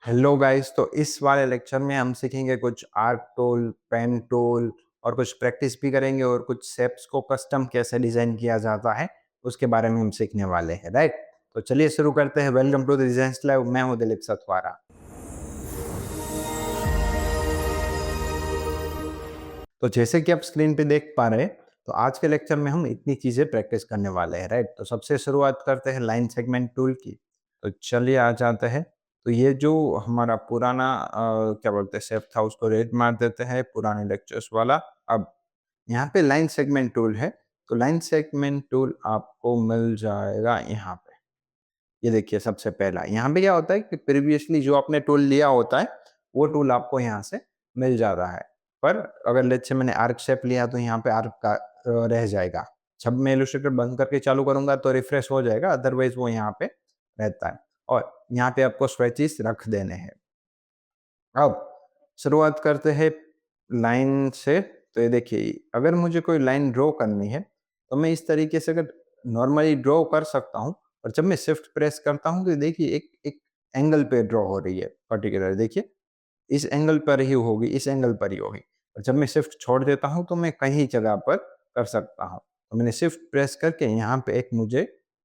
Hello guys, तो इस वाले लेक्चर में हम सीखेंगे कुछ आर्क टूल, पेन टूल और कुछ प्रैक्टिस भी करेंगे और कुछ शेप्स को कस्टम कैसे डिजाइन किया जाता है उसके बारे में हम सीखने वाले हैं, राइट। तो चलिए शुरू करते हैं। Welcome to the design live. मैं हूं दिलीप सतवारा। तो जैसे कि आप स्क्रीन पे देख पा रहे हैं, तो आज के लेक्चर में हम इतनी चीजें प्रैक्टिस करने वाले हैं, राइट। तो सबसे शुरुआत करते हैं लाइन सेगमेंट टूल की। तो चलिए आ जाते हैं। तो ये जो हमारा पुराना क्या बोलते हैं शेप था, उसको रेड मार देते हैं, पुराने लेक्चर्स वाला। अब यहाँ पे लाइन सेगमेंट टूल है। तो लाइन सेगमेंट टूल आपको मिल जाएगा यहाँ पे। ये देखिए सबसे पहला यहाँ पे क्या होता है कि प्रीवियसली जो आपने टूल लिया होता है वो टूल आपको यहाँ से मिल जाता है। पर अगर लेट्स से मैंने आर्क शेप लिया तो यहाँ पे आर्क का रह जाएगा। जब मैं इलस्ट्रेटर बंद करके चालू करूंगा तो रिफ्रेश हो जाएगा, अदरवाइज वो यहाँ पे रहता है। और यहाँ पे आपको स्वेचेस रख देने हैं। अब शुरुआत करते हैं लाइन से। तो ये देखिए, अगर मुझे कोई लाइन ड्रॉ करनी है तो मैं इस तरीके से अगर नॉर्मली ड्रॉ कर सकता हूँ। और जब मैं शिफ्ट प्रेस करता हूँ तो देखिए एक एक एंगल पे ड्रॉ हो रही है पर्टिकुलर। देखिए इस एंगल पर ही होगी, इस एंगल पर ही होगी। और जब मैं शिफ्ट छोड़ देता हूँ तो मैं कहीं जगह पर कर सकता हूँ। तो मैंने शिफ्ट प्रेस करके यहाँ पे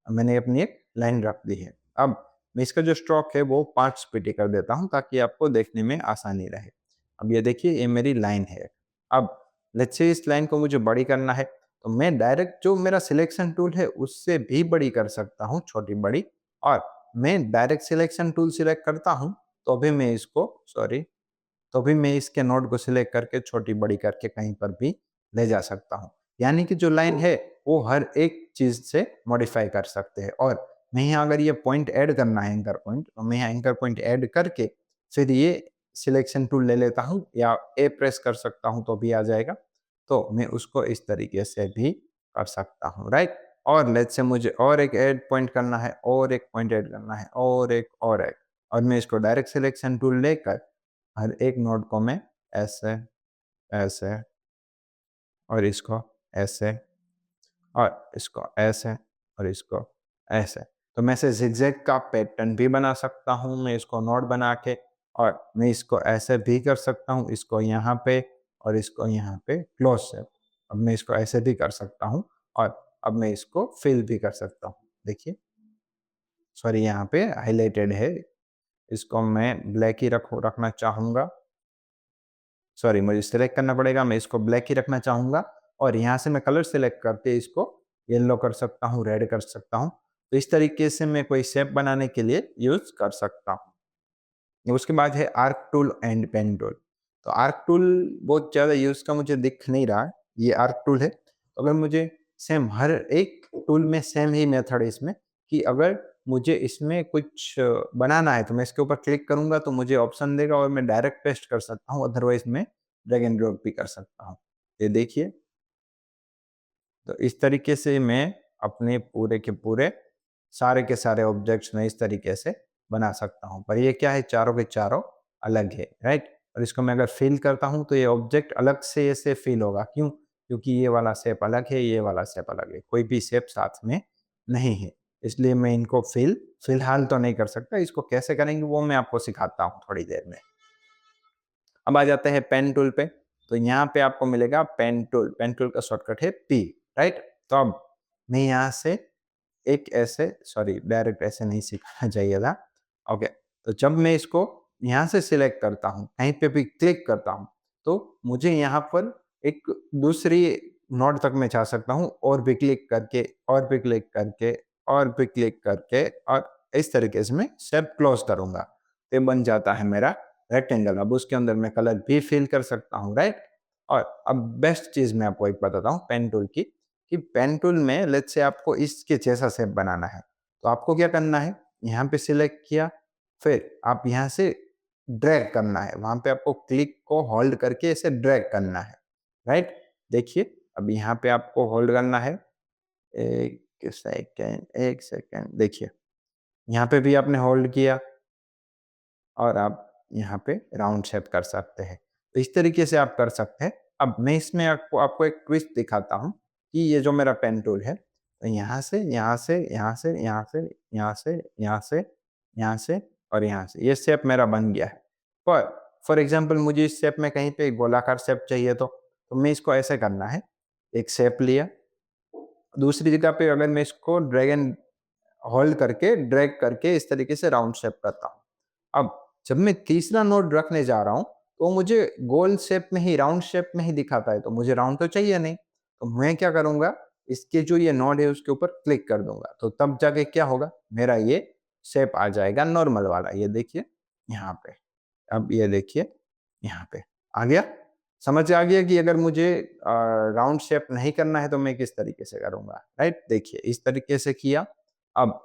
मैंने अपनी एक लाइन रख दी है। अब मैं इसका जो स्ट्रोक है वो 5 स्पीड कर देता हूँ ताकि आपको देखने में आसानी रहे। अब ये देखिए ये मेरी लाइन है। अब लेट्स से इस लाइन को मुझे बड़ी करना है तो मैं डायरेक्ट जो मेरा सिलेक्शन टूल है उससे भी बड़ी कर सकता हूँ, छोटी बड़ी। और मैं डायरेक्ट सिलेक्शन टूल सिलेक्ट करता हूँ तो भी मैं इसको सॉरी तो भी मैं इसके नोड को सिलेक्ट करके छोटी बड़ी करके कहीं पर भी ले जा सकता हूँ। यानी कि जो लाइन है वो हर एक चीज से मॉडिफाई कर सकते हैं। और मैं यहाँ अगर ये पॉइंट ऐड करना है एंकर पॉइंट, तो मैं यहाँ एंकर पॉइंट ऐड करके फिर ये सिलेक्शन टूल ले लेता हूँ या ए प्रेस कर सकता हूँ तो भी आ जाएगा। तो मैं उसको इस तरीके से भी कर सकता हूँ, राइट। और लेट्स से मुझे और एक ऐड पॉइंट करना है, और एक पॉइंट ऐड करना है, और एक। और मैं इसको डायरेक्ट सिलेक्शन टूल लेकर हर एक नोड को मैं ऐसे, ऐसे और इसको ऐसे और इसको ऐसे और इसको ऐसे। तो मैं इसे ज़िगज़ैग का पैटर्न भी बना सकता हूँ, मैं इसको नोड बना के। और मैं इसको ऐसे भी कर सकता हूँ, इसको यहाँ पे और इसको यहाँ पे क्लोज शेप। अब मैं इसको ऐसे भी कर सकता हूँ और अब मैं इसको फिल भी कर सकता हूँ। देखिए सॉरी यहाँ पे हाइलाइटेड है, इसको मैं ब्लैक ही रखना चाहूँगा। सॉरी मुझे सिलेक्ट करना पड़ेगा, मैं इसको ब्लैक ही रखना चाहूँगा। और यहाँ से मैं कलर सिलेक्ट करके इसको येलो कर सकता हूँ, रेड कर सकता हूँ। तो इस तरीके से मैं कोई शेप बनाने के लिए यूज़ कर सकता हूँ। उसके बाद है arc tool and pen tool. तो आर्क टूल बहुत ज़्यादा यूज़ का मुझे दिख नहीं रहा है, ये आर्क टूल है। तो अगर मुझे सेम हर एक टूल में सेम ही मेथड है इसमें, कि अगर मुझे इसमें कुछ बनाना है तो मैं इसके ऊपर क्लिक करूँगा तो मुझे ऑप्शन देगा और मैं डायरेक्ट पेस्ट कर सकता हूँ, अदरवाइज़ मैं ड्रैग एंड ड्रॉप भी कर सकता हूँ। ये देखिए, तो इस तरीके से मैं अपने पूरे के पूरे सारे के सारे ऑब्जेक्ट्स में इस तरीके से बना सकता हूँ। पर ये क्या है, चारों के चारों अलग है, राइट। और इसको मैं अगर फिल करता हूँ तो ये ऑब्जेक्ट अलग से ऐसे फिल होगा। क्यों? क्योंकि ये वाला शेप अलग है, ये वाला शेप अलग है, कोई भी शेप साथ में नहीं है। इसलिए मैं इनको फिलहाल तो नहीं कर सकता। इसको कैसे करेंगे वो मैं आपको सिखाता हूँ थोड़ी देर में। अब आ जाते हैं पेन टूल पे। तो यहाँ पे आपको मिलेगा पेन टूल। पेन टूल का शॉर्टकट है पी, राइट। तो अब मैं यहाँ से एक ऐसे सॉरी डायरेक्ट ऐसे नहीं सीखना चाहिए था। ओके, तो जब मैं इसको यहाँ से सिलेक्ट करता हूँ, कहीं पे भी क्लिक करता हूँ, तो मुझे यहाँ पर एक दूसरी नोड तक मैं जा सकता हूँ, और भी क्लिक करके, और भी क्लिक करके, और भी क्लिक करके, और इस तरीके से मैं शेप क्लोज करूंगा तो ये बन जाता है मेरा रेक्टेंगल। अब उसके अंदर मैं कलर भी फिल कर सकता हूँ, राइट। और अब बेस्ट चीज मैं आपको एक बताता हूँ पेन टूल की, कि पेन टूल में लेट्स से आपको इसके जैसा शेप बनाना है तो आपको क्या करना है, यहाँ पे सिलेक्ट किया, फिर आप यहाँ से ड्रैग करना है, वहां पे आपको क्लिक को होल्ड करके इसे ड्रैग करना है, राइट। देखिए अब यहाँ पे आपको होल्ड करना है, एक सेकेंड देखिए, यहाँ पे भी आपने होल्ड किया और आप यहाँ पे राउंड शेप कर सकते हैं। तो इस तरीके से आप कर सकते हैं। अब मैं इसमें आपको आपको एक ट्विस्ट दिखाता हूँ कि ये जो मेरा पेन टूल है, तो यहाँ से, यहाँ से, यहाँ से, यहाँ से, यहाँ से, यहाँ से, यहाँ से और यहाँ से ये शेप मेरा बन गया है। पर फॉर एग्जांपल मुझे इस शेप में कहीं पे एक गोलाकार शेप चाहिए तो मैं इसको ऐसे करना है, एक शेप लिया, दूसरी जगह पे अगर मैं इसको ड्रैग एंड होल्ड करके ड्रैग करके इस तरीके से राउंड शेप करता हूँ। अब जब मैं तीसरा नोड रखने जा रहा हूँ, तो मुझे गोल शेप में ही, राउंड शेप में ही दिखाता है, तो मुझे राउंड तो चाहिए नहीं। तो मैं क्या करूँगा, इसके जो ये नोड है उसके ऊपर क्लिक कर दूँगा, तो तब जाके क्या होगा, मेरा ये शेप आ जाएगा नॉर्मल वाला। ये देखिए यहाँ पे, अब ये देखिए यहाँ पे आ गया। समझ आ गया कि अगर मुझे राउंड शेप नहीं करना है तो मैं किस तरीके से करूँगा, राइट? देखिए इस तरीके से किया। अब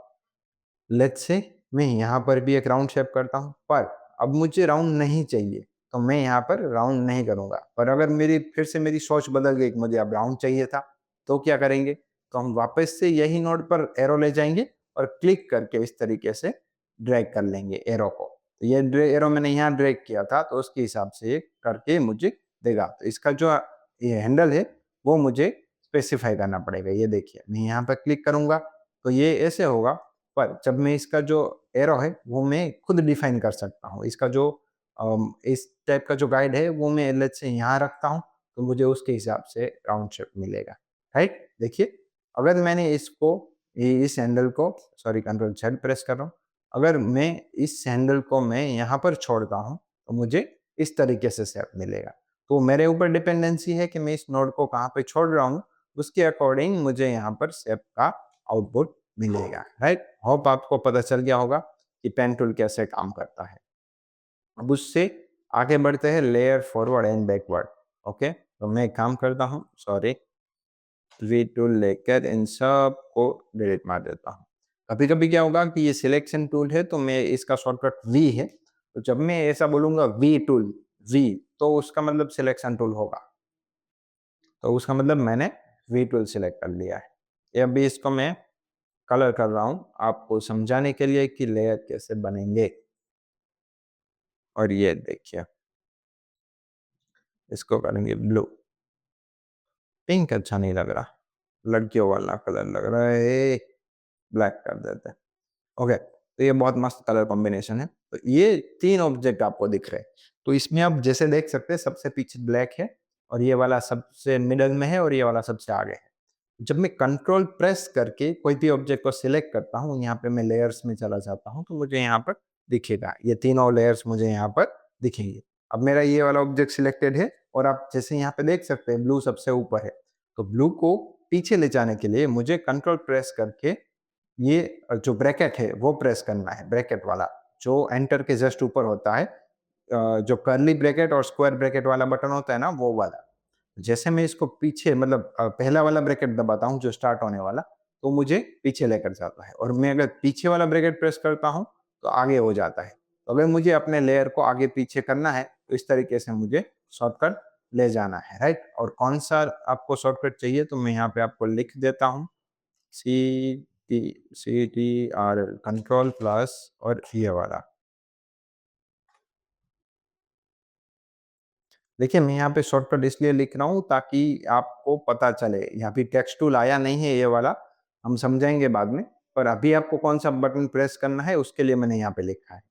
लेट्स से मैं यहाँ पर भी एक राउंड शेप करता हूँ, पर अब मुझे राउंड नहीं चाहिए, तो मैं यहाँ पर राउंड नहीं करूँगा। पर अगर मेरी फिर से मेरी सोच बदल गई कि मुझे अब राउंड चाहिए था, तो क्या करेंगे? तो हम वापस से यही नोड पर एरो ले जाएँगे और क्लिक करके इस तरीके से ड्रैग कर लेंगे एरो को। तो ये एरो मैंने यहाँ ड्रैग किया था, तो उसके हिसाब से ये करके मुझे देगा। तो इसका जो ये हैंडल है, वो मुझे स्पेसिफाई करना पड़ेगा। ये देखिए, मैं यहाँ पर क्लिक करूँगा, तो ये ऐसे होगा, पर जब मैं इसका जो एरो है वो मैं खुद डिफाइन कर सकता हूँ। इसका जो इस टाइप का जो गाइड है वो मैं लेट्स से यहाँ रखता हूँ, तो मुझे उसके हिसाब से राउंड शेप मिलेगा, राइट? देखिए, अगर मैंने इसको इस हैंडल को, सॉरी कंट्रोल Z प्रेस कर रहा हूँ, अगर मैं इस हैंडल को मैं यहाँ पर छोड़ता हूँ, तो मुझे इस तरीके से शेप मिलेगा। तो मेरे ऊपर डिपेंडेंसी है कि मैं इस नोड को कहाँ पे छोड़ रहा हूँ, उसके अकॉर्डिंग मुझे यहाँ पर शेप का आउटपुट मिलेगा, राइट? होप आपको पता चल गया होगा कि पेन टूल कैसे काम करता है। अब उससे आगे बढ़ते हैं layer forward and backward. Okay, तो मैं एक काम करता हूँ, सॉरी, वी टूल लेकर इन सब को डिलीट मार देता हूँ। कभी कभी क्या होगा कि ये सिलेक्शन टूल है, तो मैं इसका शॉर्टकट वी है, तो जब मैं ऐसा बोलूंगा वी टूल, वी, तो उसका मतलब सिलेक्शन टूल होगा, तो उसका मतलब मैंने वी टूल सिलेक्ट कर लिया है। ये अभी इसको मैं कलर कर रहा हूँ आपको समझाने के लिए कि लेयर कैसे बनेंगे। और ये देखिए, इसको करेंगे ब्लू। पिंक अच्छा नहीं लग रहा, लड़कियों वाला कलर लग रहा है, ब्लैक कर देते हैं। ओके, तो ये बहुत मस्त कलर कॉम्बिनेशन है। तो ये 3 ऑब्जेक्ट आपको दिख रहे हैं। तो इसमें आप जैसे देख सकते हैं, सबसे पीछे ब्लैक है और ये वाला सबसे मिडल में है और ये वाला सबसे आगे है। जब मैं कंट्रोल प्रेस करके कोई भी ऑब्जेक्ट को सिलेक्ट करता हूँ, यहाँ पे मैं लेयर्स में चला जाता हूँ, तो मुझे यहाँ पर दिखेगा, ये तीनों लेयर्स मुझे यहाँ पर दिखेंगे। अब मेरा ये वाला ऑब्जेक्ट सिलेक्टेड है और आप जैसे यहाँ पे देख सकते हैं ब्लू सबसे ऊपर है, तो ब्लू को पीछे ले जाने के लिए मुझे कंट्रोल प्रेस करके ये जो ब्रैकेट है वो प्रेस करना है, ब्रैकेट वाला जो एंटर के जस्ट ऊपर होता है, जो कर्ली ब्रैकेट और स्क्वायर ब्रैकेट वाला बटन होता है ना, वो वाला। जैसे मैं इसको पीछे मतलब पहला वाला ब्रैकेट दबाता हूँ जो स्टार्ट होने वाला, तो मुझे पीछे लेकर जाता है, और मैं अगर पीछे वाला ब्रैकेट प्रेस करता हूँ तो आगे हो जाता है। तो अगर मुझे अपने लेयर को आगे पीछे करना है, तो इस तरीके से मुझे शॉर्टकट ले जाना है, राइट? और कौन सा आपको शॉर्टकट चाहिए, तो मैं यहाँ पे आपको लिख देता हूँ, CTRL कंट्रोल प्लस और ये वाला। देखिए, मैं यहाँ पे शॉर्टकट इसलिए लिख रहा हूँ ताकि आपको पता चले। यहाँ पे टेक्स्ट टूल आया नहीं है ये वाला, हम समझाएँगे बाद में। पर अभी आपको कौन-सा बटन प्रेस करना है उसके लिए मैंने यहाँ पे लिखा है,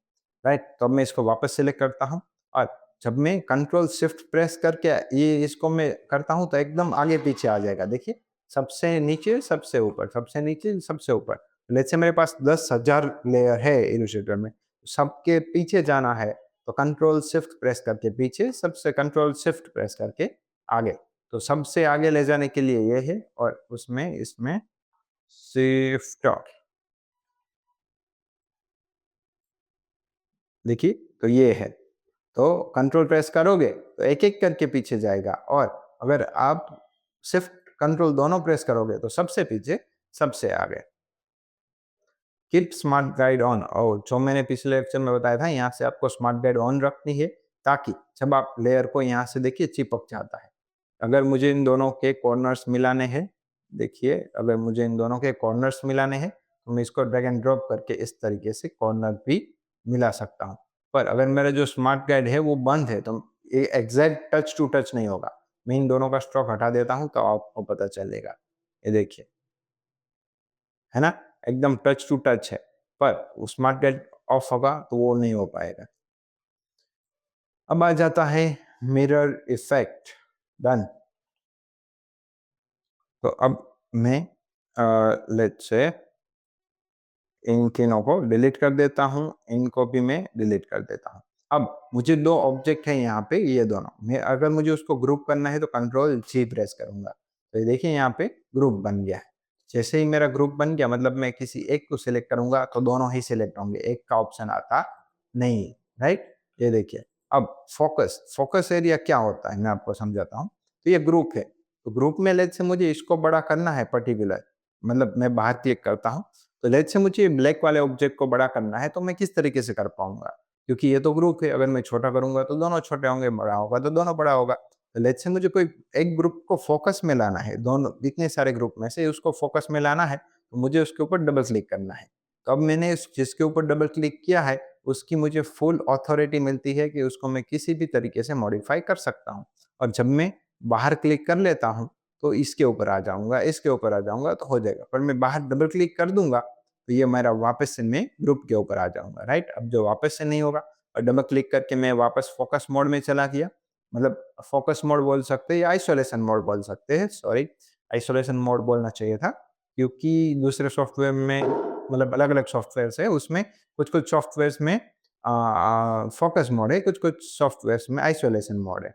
राइट? तो अब मैं इसको वापस सेलेक्ट करता हूँ और जब मैं कंट्रोल शिफ्ट प्रेस करके ये इसको मैं करता हूँ तो एकदम आगे-पीछे आ जाएगा। देखिए, सबसे नीचे, सबसे ऊपर, सबसे नीचे, सबसे ऊपर। लेट्स से मेरे पास 10,000 लेयर है इलस्ट्रेटर में, सबके पीछे जाना है तो कंट्रोल शिफ्ट प्रेस करके पीछे, सबसे कंट्रोल शिफ्ट प्रेस करके आगे। तो सबसे आगे ले जाने के लिए ये है और उसमें इसमें शिफ्ट, देखिए, तो ये है। तो कंट्रोल प्रेस करोगे तो एक-एक करके पीछे जाएगा, और अगर आप शिफ्ट कंट्रोल दोनों प्रेस करोगे तो सबसे पीछे, सबसे आगे। कीप स्मार्ट गाइड ऑन, और जो मैंने पिछले लेक्चर में बताया था, यहाँ से आपको स्मार्ट गाइड ऑन रखनी है ताकि जब आप लेयर को यहाँ से देखिए चिपक जाता है। अगर मुझे इन दोनों के कॉर्नर्स मिलाने हैं, देखिए अगर मुझे इन दोनों के कॉर्नर्स मिलाने हैं तो मैं इसको ड्रैग एंड ड्रॉप करके इस तरीके से कॉर्नर भी मिला सकता हूँ। पर अगर मेरा जो स्मार्ट गाइड है वो बंद है तो ये एग्जैक्ट टच टू टच नहीं होगा। मैं इन दोनों का स्ट्रोक हटा देता हूँ तो आपको पता चलेगा। ये देखिए, है ना? एकदम टच टू टच है। पर स्मार्ट गाइड ऑफ होगा तो वो नहीं हो पाएगा। अब आ जाता है मिरर इफेक्ट। डन। तो अब मैं लेट्स से इन तीनों को डिलीट कर देता हूँ, इनको भी मैं डिलीट कर देता हूँ। अब मुझे 2 ऑब्जेक्ट हैं यहाँ पे, ये दोनों। मैं अगर मुझे उसको ग्रुप करना है तो कंट्रोल जी प्रेस करूँगा। तो ये देखिए यहाँ पे ग्रुप बन गया है। जैसे ही मेरा ग्रुप बन गया मतलब मैं किसी एक को सिलेक्ट करूँगा तो दोनों ही सिलेक्ट होंगे, एक का ऑप्शन आता नहीं, राइट? ये देखिए। अब फोकस, फोकस एरिया क्या होता है मैं आपको समझाता हूँ। तो ये ग्रुप है, तो ग्रुप में लेट्स से मुझे इसको बड़ा करना है पर्टिकुलर, मतलब मैं बाहर क्लिक करता हूँ, तो लेट्स से मुझे ब्लैक वाले ऑब्जेक्ट को बड़ा करना है तो मैं किस तरीके से कर पाऊँगा? क्योंकि ये तो ग्रुप है, अगर मैं छोटा करूँगा तो दोनों छोटे होंगे, बड़ा होगा तो दोनों बड़ा होगा। तो लेट्स से मुझे कोई एक ग्रुप को फोकस में लाना है, दोनों इतने सारे ग्रुप में से उसको फोकस में लाना है, तो मुझे उसके ऊपर डबल क्लिक करना है। तो अब मैंने इस जिसके ऊपर डबल क्लिक किया है, उसकी मुझे फुल ऑथोरिटी मिलती है कि उसको मैं किसी भी तरीके से मॉडिफ़ाई कर सकता हूँ। और जब मैं बाहर क्लिक कर लेता हूँ, तो इसके ऊपर आ जाऊँगा, इसके ऊपर आ जाऊँगा तो हो जाएगा। पर मैं बाहर डबल क्लिक कर दूँगा, तो ये मेरा वापस से मैं ग्रुप के ऊपर आ जाऊँगा, राइट? अब जो वापस से नहीं होगा, और डबल क्लिक करके मैं वापस फ़ोकस मोड में चला गया, मतलब फ़ोकस मोड बोल सकते हैं या आइसोलेशन मोड बोल सकते हैं, सॉरी, आइसोलेशन मोड बोलना चाहिए था, क्योंकि दूसरे सॉफ्टवेयर में मतलब अलग-अलग सॉफ्टवेयर्स है, उसमें कुछ-कुछ सॉफ्टवेयर्स में फ़ोकस मोड है, कुछ-कुछ सॉफ्टवेयर्स में आइसोलेशन मोड है।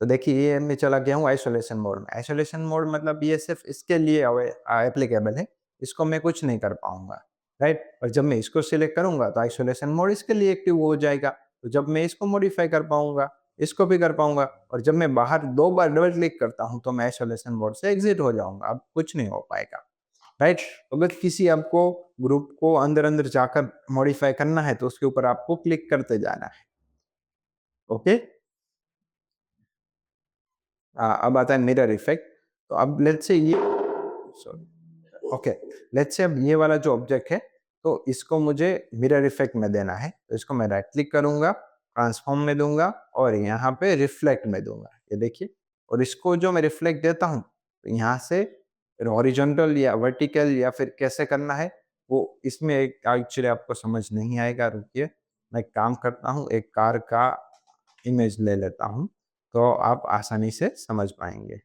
तो देखिए ये मैं चला गया हूँ आइसोलेशन मोड में। आइसोलेशन मोड मतलब ये सिर्फ़ इसके लिए एप्लीकेबल है, इसको मैं कुछ नहीं कर पाऊँगा, राइट? और जब मैं इसको सिलेक्ट करूँगा तो आइसोलेशन मोड इसके लिए एक्टिव हो जाएगा। तो जब मैं इसको मॉडिफ़ाई कर पाऊँगा, इसको भी कर पाऊँगा, और जब मैं बाहर 2 बार डबल क्लिक करता हूँ तो मैं आइसोलेशन मोड से एग्ज़िट हो जाऊँगा, अब कुछ नहीं हो पाएगा, राइट? अगर किसी आपको ग्रुप को अंदर-अंदर जाकर मॉडिफ़ाई करना है तो उसके ऊपर आपको क्लिक करते जाना है, ओके? अब आता है मिरर इफ़ेक्ट। तो अब लेट्स से ये सॉरी, ओके, लेट्स से अब ये वाला जो ऑब्जेक्ट है, तो इसको मुझे मिरर इफ़ेक्ट में देना है। तो इसको मैं राइट क्लिक करूँगा, ट्रांसफ़ॉर्म में दूँगा और यहाँ पे रिफ्लेक्ट में दूँगा। ये देखिए, और इसको जो मैं रिफ्लेक्ट देता हूँ, तो यहाँ से हॉरिज़ॉन्टल या वर्टिकल या फिर कैसे करना है, वो इसमें एक एक्चुअली आपको समझ नहीं आएगा, रुकिए। मैं एक काम करता हूँ, एक कार का इमेज ले लेता हूँ, तो आप आसानी से समझ पाएँगे।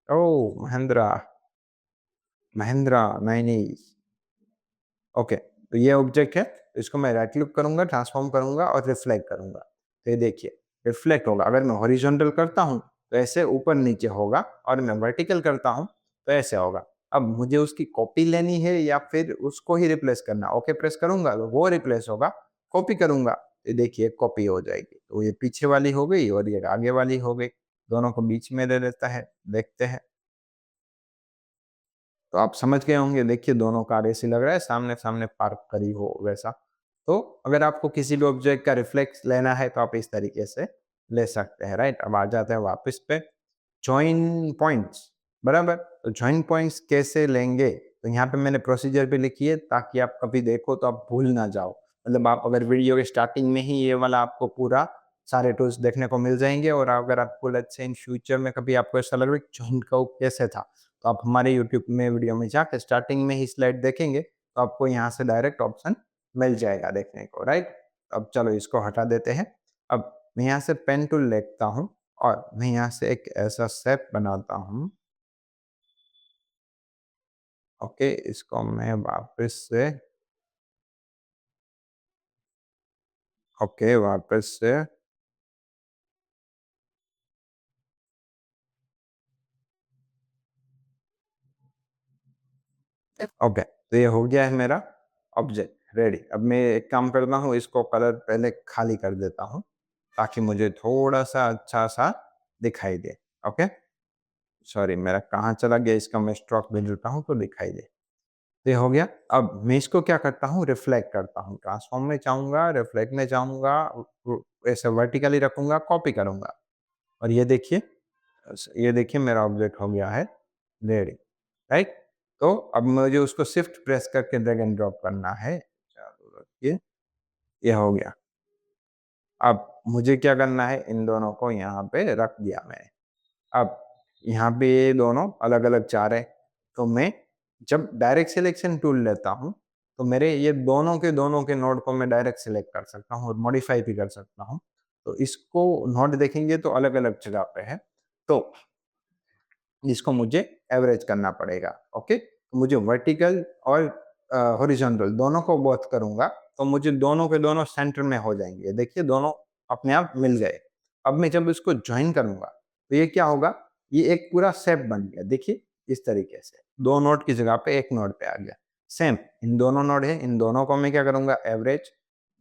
ओह! महिंद्रा, महिंद्रा नाइनीज़। ओके, तो ये ऑब्जेक्ट है, इसको मैं राइट क्लिक करूँगा, ट्रांसफ़ॉर्म करूँगा और रिफ्लेक्ट करूँगा। तो ये देखिए, रिफ्लेक्ट होगा। अगर मैं हॉरिज़ॉन्टल करता हूँ, तो ऐसे ऊपर-नीचे होगा, और मैं वर्टिकल करता हूँ, तो ऐसे होगा। अब मुझे उसकी कॉपी लेनी है या फिर उसको ही रिप्लेस करना है, ओके प्रेस करूँगा तो वो रिप्लेस होगा, कॉपी करूँगा, ये देखिए कॉपी हो जाएगी। तो ये पीछे वाली हो गई और ये आगे वाली हो गई, दोनों को बीच में ले लेता है, देखते हैं। तो आप समझ गए होंगे, देखिए दोनों कार ऐसी लग रहा है सामने-सामने पार्क करी हो वैसा। तो अगर आपको किसी भी ऑब्जेक्ट का रिफ्लेक्स लेना है तो आप इस तरीके से ले सकते हैं, राइट? अब आ जाते हैं वापस पे जॉइन पॉइंट्स, बराबर? तो जॉइन पॉइंट्स कैसे लेंगे? तो यहाँ पे मैंने प्रोसीजर भी लिखी है ताकि आप कभी देखो तो आप भूल ना जाओ। मतलब आप अगर वीडियो के स्टार्टिंग में ही ये वाला आपको पूरा सारे टूल्स देखने को मिल जाएँगे, और अगर आपको लेट्स से इन फ्यूचर में कभी आपको ऐसा लग रहा है कि जॉइन कर्व कैसे था? तो आप हमारे यूट्यूब में वीडियो में जाके स्टार्टिंग में ही स्लाइड देखेंगे, तो आपको यहाँ से डायरेक्ट ऑप्शन मिल जाएगा देखने को, राइट? अब चलो इसको हटा देते हैं। अब मैं यहाँ से पेन टूल लेता हूँ और मैं यहाँ से एक ऐसा शेप बनाता हूँ, ओके? इसको मैं वापस से, ओके, वापस से, ओके, तो ये हो गया है मेरा ऑब्जेक्ट रेडी। अब मैं एक काम करता हूँ, इसको कलर पहले खाली कर देता हूँ, ताकि मुझे थोड़ा-सा अच्छा-सा दिखाई दे, ओके? सॉरी, मेरा कहाँ चला गया, इसका मैं स्ट्रोक दे देता हूँ तो दिखाई दे। तो ये हो गया। अब मैं इसको क्या करता हूँ, रिफ्लेक्ट करता हूँ। ट्रांसफॉर्म में जाऊँगा, रिफ्लेक्ट में जाऊँगा, ऐसे वर्टिकली रखूँगा, कॉपी करूँगा, और ये देखिए मेरा ऑब्जेक्ट हो गया है रेडी, राइट? तो अब मुझे उसको शिफ्ट प्रेस करके ड्रैग एंड ड्रॉप करना है। चालू रखिए, ये हो गया। अब मुझे क्या करना है, इन दोनों को यहाँ पे रख दिया मैंने। अब यहाँ पे ये दोनों अलग-अलग जा रहे हैं, तो मैं जब डायरेक्ट सिलेक्शन टूल लेता हूँ, तो मेरे ये दोनों के नोड को मैं डायरेक्ट सिलेक्ट कर सकता हूँ और मॉडिफाई भी कर सकता हूँ। तो इसको नोड देखेंगे तो अलग-अलग जगह पे है। तो इसको मुझे एवरेज करना पड़ेगा, ओके? तो मुझे वर्टिकल और हॉरिजॉन्टल दोनों को बोथ करूँगा, तो मुझे दोनों के दोनों सेंटर में हो जाएँगे। देखिए दोनों अपने आप मिल गए। अब मैं जब इसको जॉइन करूँगा, तो ये क्या होगा? ये एक पूरा शेप बन गया, देखिए इस तरीके से। 2 नोड की जगह पे 1 नोड पे आ गया। सेम इन दोनों नोड है, इन दोनों को मैं क्या करूँगा? एवरेज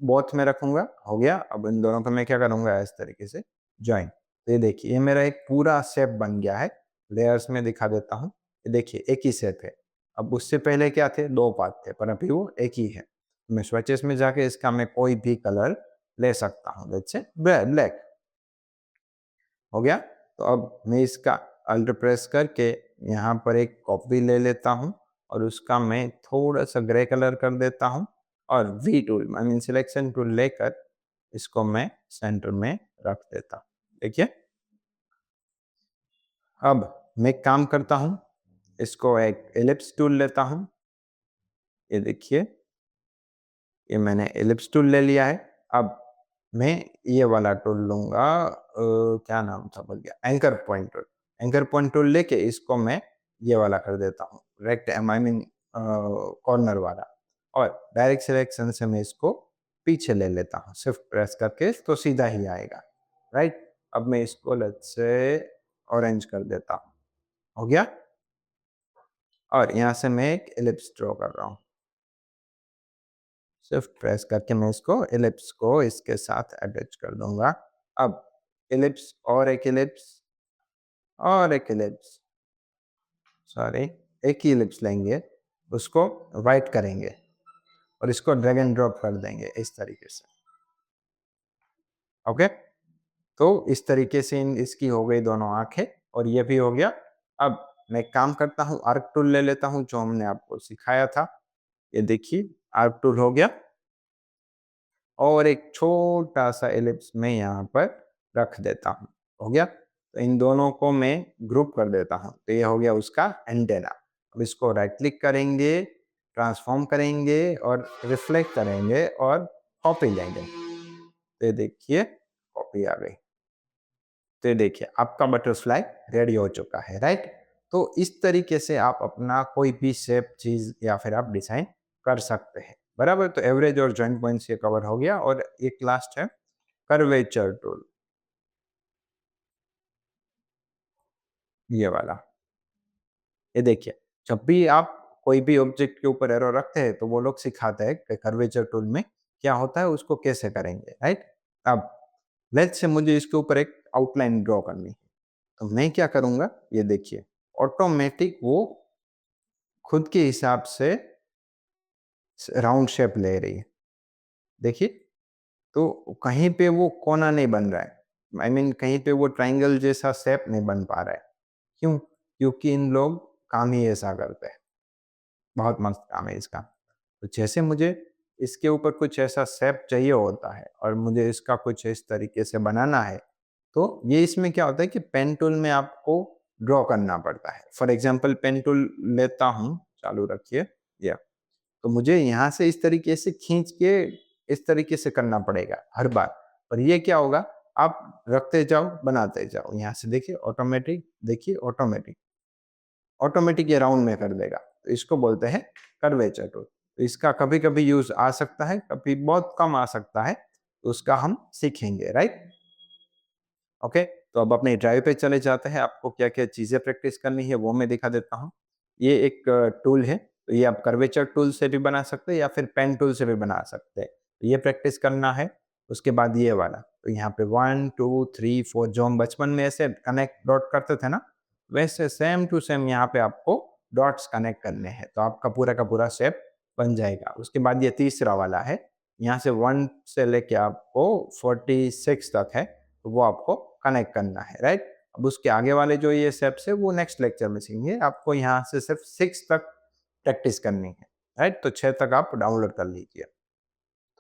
बोथ में रखूँगा, हो गया। अब इन दोनों को मैं क्या करूँगा? इस तरीके से जॉइन। तो ये देखिए, ये मेरा एक पूरा शेप बन गया है। लेयर्स में दिखा देता हूँ। ये देखिए एक ही शेप है। अब उससे पहले क्या थे? 2 पार्ट थे, पर अभी वो एक ही है। मैं स्वेचेस में जाके इसका मैं कोई भी कलर ले सकता हूँ। लेट्स से ब्लैक हो गया। तो अब मैं इसका अल्ट प्रेस करके यहाँ पर एक कॉपी ले लेता हूँ और उसका मैं थोड़ा-सा ग्रे कलर कर देता हूँ और V tool I mean selection tool लेकर इसको मैं सेंटर में रख देता हूँ। देखिए, अब मैं एक काम करता हूँ, इसको एक एलिप्स टूल लेता हूँ। ये देखिए, ये मैंने एलिप्स टूल ले लिया है। अब मैं ये वाला टूल लूँगा क्या नाम था भूल गया, anchor point tool. Anchor point tool लेके इसको मैं ये वाला कर देता हूँ, आई मीन कॉर्नर वाला और डायरेक्ट सिलेक्शन से मैं इसको पीछे ले लेता हूँ। शिफ्ट प्रेस करके तो सीधा ही आएगा, राइट? अब मैं इसको लेट्स से ऑरेंज कर देता हूँ। हो गया? और यहाँ से मैं एक एलिप्स ड्रॉ कर रहा हूँ। शिफ्ट प्रेस करके मैं इसको एलिप्स को इसके साथ अटैच कर दूंगा। अब एलिप्स और एक एलिप्स और एक एलिप्स, सॉरी, एक ही एलिप्स लेंगे, उसको वाइट करेंगे और इसको ड्रैग एंड ड्रॉप कर देंगे इस तरीके से। ओके, तो इस तरीके से इसकी हो गई दोनों आंखें और ये भी हो गया। अब मैं एक काम करता हूँ, आर्क टूल ले लेता हूँ जो हमने आपको सिखाया था। ये देखिए आर्क टूल हो गया और एक छोटा-सा एलिप्स मैं यहाँ पर रख देता हूँ, हो गया? तो इन दोनों को मैं ग्रुप कर देता हूँ, तो ये हो गया उसका एंटेना। अब इसको राइट क्लिक करेंगे, ट्रांसफ़ॉर्म करेंगे और रिफ्लेक्ट करेंगे और कॉपी लेंगे। तो ये देखिए कॉपी आ गई। तो ये देखिए आपका बटरफ्लाई रेडी हो चुका है, राइट? तो इस तरीके से आप अपना कोई भी शेप चीज़ या फिर आप डिज़ाइन कर सकते हैं, बराबर? तो एवरेज और जॉइंट पॉइंट्स ये कवर हो गया और एक लास्ट है कर्वेचर टूल, ये वाला। ये देखिए, जब भी आप कोई भी ऑब्जेक्ट के ऊपर एरो रखते हैं तो वो लोग सिखाते हैं कि कर्वेचर टूल में क्या होता है, उसको कैसे करेंगे, राइट? अब लेट्स से मुझे इसके ऊपर एक आउटलाइन ड्रॉ करनी है, तो मैं क्या करूँगा, ये देखिए ऑटोमेटिक वो खुद के हिसाब से राउंड शेप ले रही है। देखिए, तो कहीं पे वो कोना नहीं बन रहा है। आई मीन कहीं पे वो ट्रायंगल जैसा शेप नहीं बन पा रहा है। क्यों? क्योंकि इन लोग काम ही ऐसा करते हैं। बहुत मस्त काम है इसका। तो जैसे मुझे इसके ऊपर कुछ ऐसा शेप चाहिए होता है और मुझे इसका कुछ इस तरीके से बनाना है, तो ये इसमें क्या होता है कि पेन टूल में आपको ड्रॉ करना पड़ता है। फॉर एग्ज़ाम्पल पेन टूल लेता हूँ, चालू रखिए, या तो मुझे यहाँ से इस तरीके से खींच के इस तरीके से करना पड़ेगा हर बार। पर ये क्या होगा, आप रखते जाओ, बनाते जाओ। यहाँ से देखिए ऑटोमेटिक, देखिए ऑटोमेटिक, ऑटोमेटिक ये राउंड में कर देगा। तो इसको बोलते हैं कर्वेचर टूल। तो इसका कभी-कभी यूज़ आ सकता है, कभी बहुत कम आ सकता है। तो उसका हम सीखेंगे, राइट? ओके, तो अब अपने ड्राइव पे चले जाते हैं। आपको क्या-क्या चीज़ें प्रैक्टिस करनी है वो मैं दिखा देता हूँ। ये एक टूल है, तो ये आप कर्वेचर टूल से भी बना सकते हैं या फिर पेन टूल से भी बना सकते हैं। तो ये प्रैक्टिस करना है, उसके बाद ये वाला। तो यहाँ पे 1, 2, 3, 4 जो हम बचपन में ऐसे कनेक्ट डॉट करते थे ना, वैसे सेम टू सेम यहाँ पे आपको डॉट्स कनेक्ट करने हैं। तो आपका पूरा का पूरा शेप बन जाएगा। उसके बाद ये तीसरा वाला है, यहाँ से 1 से लेके आपको 46 तक है। तो वो आपको कनेक्ट करना है, राइट? अब उसके आगे वाले जो ये स्टेप्स है वो नेक्स्ट लेक्चर में सीखेंगे। आपको यहाँ से सिर्फ 6 तक प्रैक्टिस करनी है, राइट? तो 6 तक आप डाउनलोड कर लीजिए।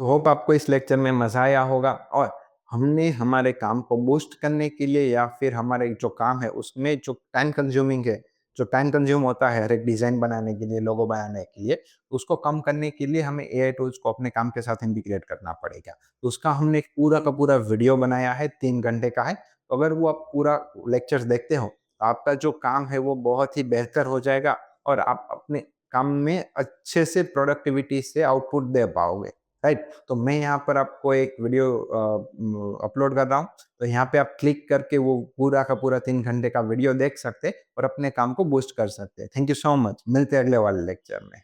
तो होप आपको इस लेक्चर में मज़ा आया होगा और हमने हमारे काम को बूस्ट करने के लिए या फिर हमारे जो काम है उसमें जो टाइम कंज्यूमिंग है जो टाइम कंज्यूम होता है हर एक डिज़ाइन बनाने के लिए, लोगो बनाने के लिए, उसको कम करने के लिए हमें एआई टूल्स को अपने काम के साथ इंटीग्रेट करना पड़ेगा। तो उसका हमने एक पूरा का पूरा वीडियो बनाया है, 3 घंटे का है। तो अगर वो आप पूरा लेक्चर्स देखते हो, तो आपका जो काम है वो बहुत ही बेहतर हो जाएगा और आप अपने काम में अच्छे से प्रोडक्टिविटी से आउटपुट दे पाओगे, राइट? तो मैं यहाँ पर आपको एक वीडियो अपलोड कर रहा हूँ, तो यहाँ पे आप क्लिक करके वो पूरा का पूरा 3 घंटे का वीडियो देख सकते हैं और अपने काम को बूस्ट कर सकते हैं। Thank you so much. मिलते हैं अगले वाले लेक्चर में।